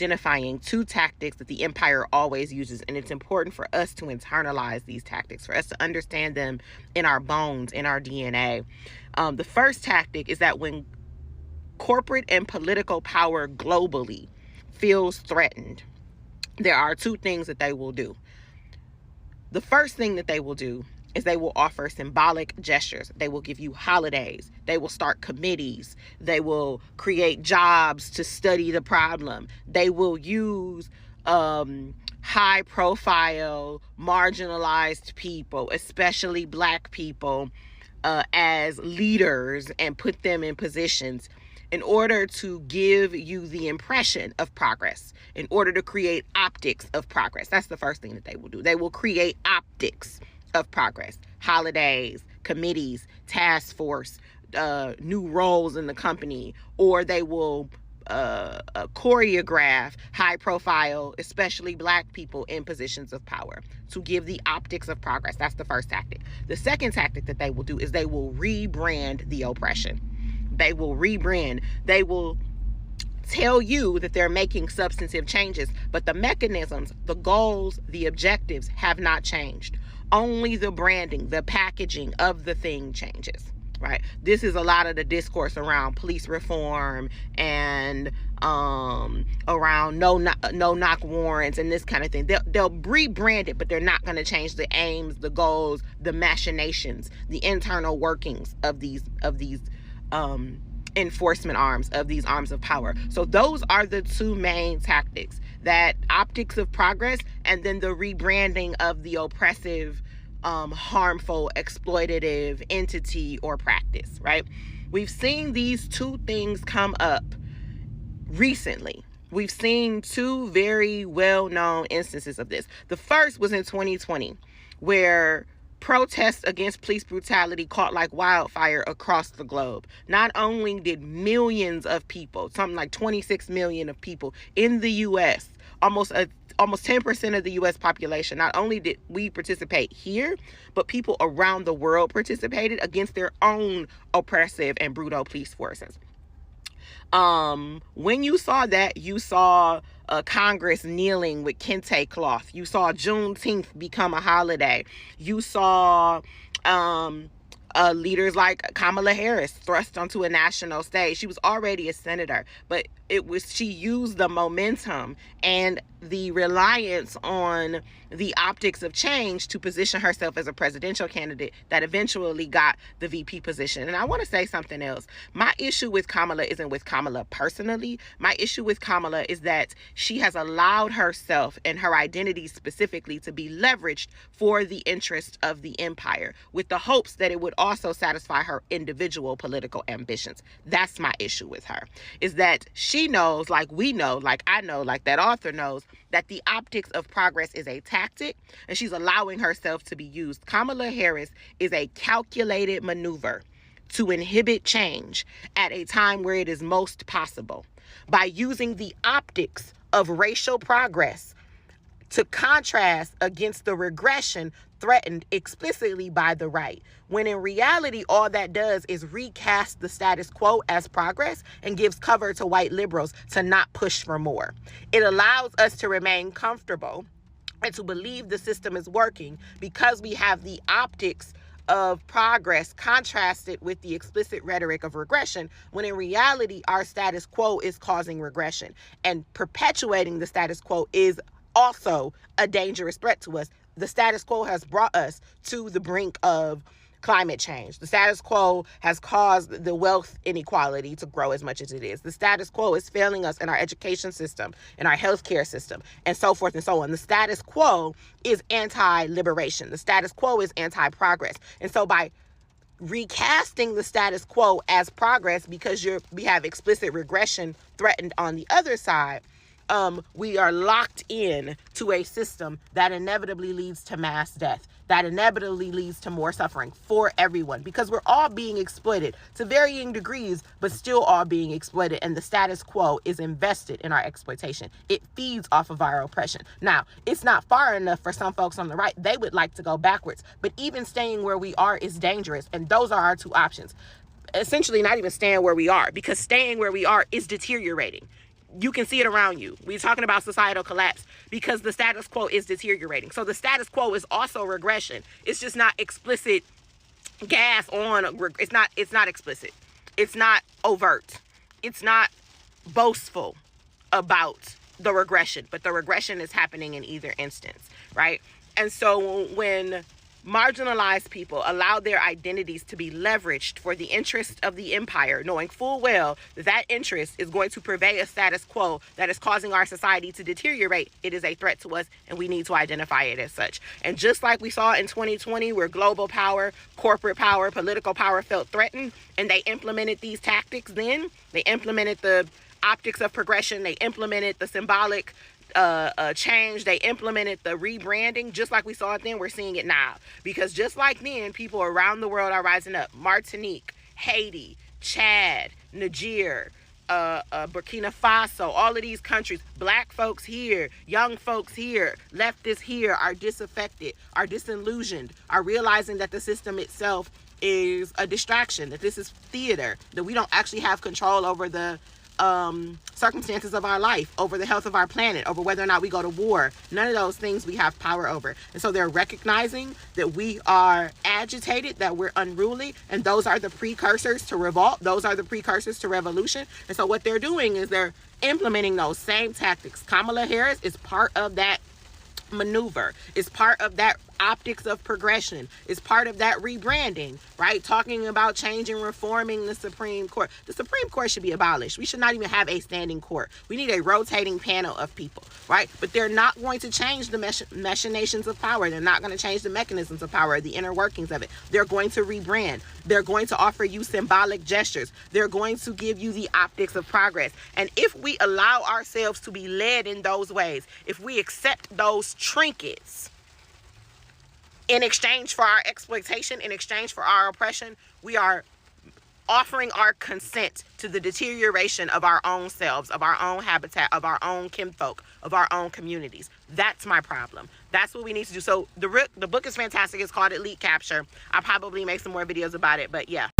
identifying two tactics that the empire always uses, and it's important for us to internalize these tactics, for us to understand them in our bones, in our DNA. The first tactic is that when corporate and political power globally feels threatened, there are two things that they will do. The first thing that they will do is they will offer symbolic gestures. They will give you holidays. They will start committees. They will create jobs to study the problem. They will use high profile, marginalized people, especially Black people, as leaders and put them in positions in order to give you the impression of progress, in order to create optics of progress. That's the first thing that they will do. They will create optics of progress, holidays, committees, task force, new roles in the company, or they will choreograph high profile, especially Black people in positions of power to give the optics of progress. That's the first tactic. The second tactic that they will do is they will rebrand the oppression. They will rebrand. They will tell you that they're making substantive changes, but the mechanisms, the goals, the objectives have not changed. Only the branding, the packaging of the thing changes, right? This is a lot of the discourse around police reform and around no knock warrants and this kind of thing. They'll rebrand it, but they're not going to change the aims, the goals, the machinations, the internal workings of these enforcement arms, of these arms of power. So those are the two main tactics, that optics of progress and then the rebranding of the oppressive, harmful, exploitative entity or practice, right? We've seen these two things come up recently. We've seen two very well-known instances of this. The first was in 2020, where protests against police brutality caught like wildfire across the globe. Not only did millions of people, something like 26 million of people in the U.S., almost 10% of the U.S. population, not only did we participate here, but people around the world participated against their own oppressive and brutal police forces. When you saw that, you saw Congress kneeling with kente cloth. You saw Juneteenth become a holiday. You saw leaders like Kamala Harris thrust onto a national stage. She was already a senator, but she used the momentum and the reliance on the optics of change to position herself as a presidential candidate that eventually got the VP position. And I want to say something else. My issue with Kamala isn't with Kamala personally. My issue with Kamala is that she has allowed herself and her identity specifically to be leveraged for the interest of the empire, with the hopes that it would also satisfy her individual political ambitions. That's my issue with her, is that she knows, like we know, like I know, like that author knows, that the optics of progress is a tactic, and she's allowing herself to be used. Kamala Harris is a calculated maneuver to inhibit change at a time where it is most possible, by using the optics of racial progress to contrast against the regression threatened explicitly by the right, when in reality all that does is recast the status quo as progress and gives cover to white liberals to not push for more. It allows us to remain comfortable and to believe the system is working because we have the optics of progress contrasted with the explicit rhetoric of regression, when in reality our status quo is causing regression, and perpetuating the status quo is also a dangerous threat to us. The status quo has brought us to the brink of climate change. The status quo has caused the wealth inequality to grow as much as it is. The status quo is failing us in our education system, in our healthcare system, and so forth and so on. The status quo is anti-liberation. The status quo is anti-progress. And so by recasting the status quo as progress, because we have explicit regression threatened on the other side, we are locked in to a system that inevitably leads to mass death, that inevitably leads to more suffering for everyone, because we're all being exploited to varying degrees, but still all being exploited. And the status quo is invested in our exploitation. It feeds off of our oppression. Now, it's not far enough for some folks on the right. They would like to go backwards, but even staying where we are is dangerous. And those are our two options. Essentially, not even staying where we are, because staying where we are is deteriorating. you can see it around you. We're talking about societal collapse because the status quo is deteriorating. So the status quo is also regression. It's just not explicit gas on. It's not explicit. It's not overt. It's not boastful about the regression, but the regression is happening in either instance, right? And so when marginalized people allow their identities to be leveraged for the interest of the empire, knowing full well that that interest is going to purvey a status quo that is causing our society to deteriorate, it is a threat to us, and we need to identify it as such. And just like we saw in 2020, where global power, corporate power, political power felt threatened, and they implemented these tactics then, they implemented the optics of progression, they implemented the symbolic change, they implemented the rebranding. Just like we saw it then, we're seeing it now, because just like then, people around the world are rising up. Martinique, Haiti, Chad, Niger, Burkina Faso, all of these countries, black folks here, young folks here, leftists here, are disaffected, are disillusioned, are realizing that the system itself is a distraction, that this is theater, that we don't actually have control over the circumstances of our life, over the health of our planet, over whether or not we go to war. None of those things we have power over. And so they're recognizing that we are agitated, that we're unruly, and those are the precursors to revolt. Those are the precursors to revolution. And so what they're doing is they're implementing those same tactics. Kamala Harris is part of that maneuver, is part of that optics of progression, is part of that rebranding, right? Talking about changing, reforming the Supreme Court. The Supreme Court should be abolished. We should not even have a standing court. We need a rotating panel of people, right? But they're not going to change the machinations of power. They're not going to change the mechanisms of power, the inner workings of it. They're going to rebrand. They're going to offer you symbolic gestures. They're going to give you the optics of progress. And if we allow ourselves to be led in those ways, if we accept those trinkets in exchange for our exploitation, in exchange for our oppression, we are offering our consent to the deterioration of our own selves, of our own habitat, of our own kinfolk, of our own communities. That's my problem. That's what we need to do. So the book is fantastic. It's called Elite Capture. I'll probably make some more videos about it, but yeah.